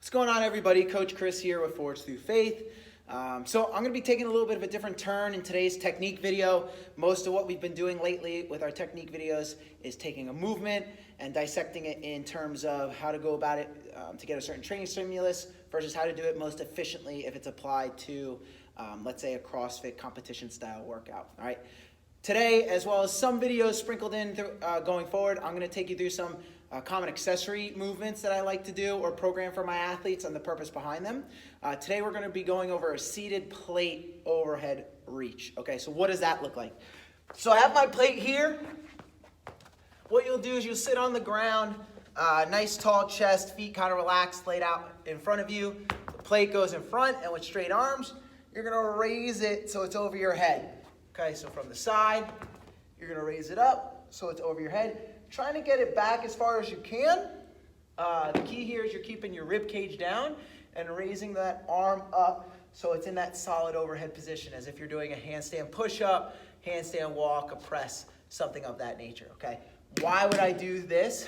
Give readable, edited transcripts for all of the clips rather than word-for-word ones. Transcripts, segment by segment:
What's going on, everybody? Coach Chris here with Forge Through Faith. So I'm going to be taking a little bit of a different turn in today's technique video. Most of what we've been doing lately with our technique videos is taking a movement and dissecting it in terms of how to go about it to get a certain training stimulus versus how to do it most efficiently if it's applied to, let's say, a CrossFit competition style workout. All right. Today, as well as some videos sprinkled in going forward, I'm going to take you through some common accessory movements that I like to do or program for my athletes and the purpose behind them. Today we're going to be going over a seated plate overhead reach. Okay, so what does that look like? So I have my plate here. What you'll do is you'll sit on the ground, nice tall chest, feet kind of relaxed, laid out in front of you. The plate goes in front, and with straight arms, you're going to raise it so it's over your head. Okay, so from the side, you're going to raise it up so it's over your head. Trying to get it back as far as you can. The key here is you're keeping your rib cage down and raising that arm up so it's in that solid overhead position as if you're doing a handstand push-up, handstand walk, a press, something of that nature, okay? Why would I do this?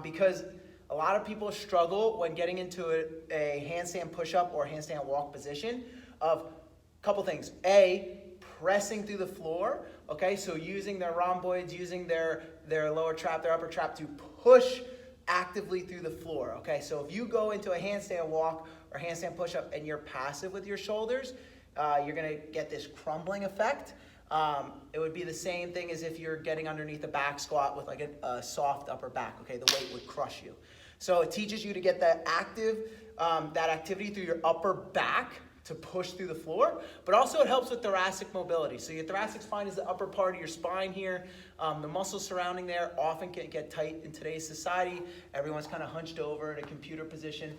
Because a lot of people struggle when getting into a handstand push-up or handstand walk position of a couple things. A, pressing through the floor, okay? So using their rhomboids, using their lower trap, their upper trap to push actively through the floor, okay? So if you go into a handstand walk or handstand push-up and you're passive with your shoulders, you're gonna get this crumbling effect. It would be the same thing as if you're getting underneath a back squat with like a soft upper back, okay? The weight would crush you. So it teaches you to get that activity through your upper back to push through the floor, but also it helps with thoracic mobility. So your thoracic spine is the upper part of your spine here. The muscles surrounding there often can get tight in today's society. Everyone's kind of hunched over in a computer position.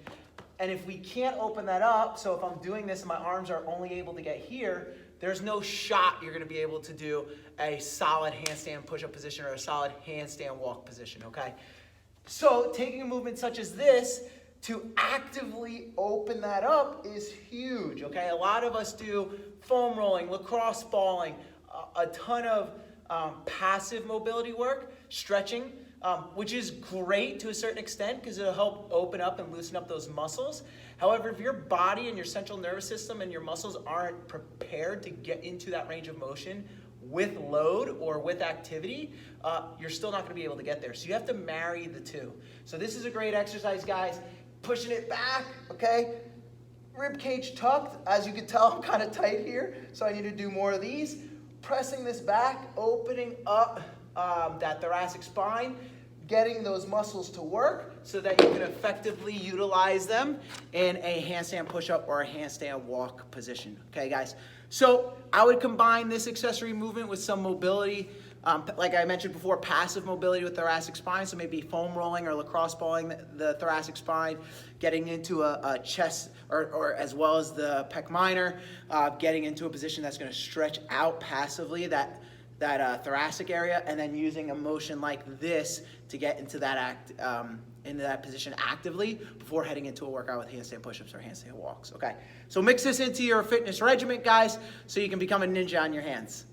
And if we can't open that up, so if I'm doing this and my arms are only able to get here, there's no shot you're gonna be able to do a solid handstand push-up position or a solid handstand walk position, okay? So taking a movement such as this, to actively open that up is huge, okay? A lot of us do foam rolling, lacrosse balling, a ton of passive mobility work, stretching, which is great to a certain extent because it'll help open up and loosen up those muscles. However, if your body and your central nervous system and your muscles aren't prepared to get into that range of motion with load or with activity, you're still not gonna be able to get there. So you have to marry the two. So this is a great exercise, guys. Pushing it back, okay? Rib cage tucked. As you can tell, I'm kind of tight here, so I need to do more of these. Pressing this back, opening up that thoracic spine, getting those muscles to work so that you can effectively utilize them in a handstand push-up or a handstand walk position. Okay, guys? So I would combine this accessory movement with some mobility. Like I mentioned before, passive mobility with thoracic spine, so maybe foam rolling or lacrosse balling the thoracic spine, getting into a chest or as well as the pec minor, getting into a position that's going to stretch out passively that thoracic area, and then using a motion like this to get into that position actively before heading into a workout with handstand push-ups or handstand walks. Okay, so mix this into your fitness regimen, guys, so you can become a ninja on your hands.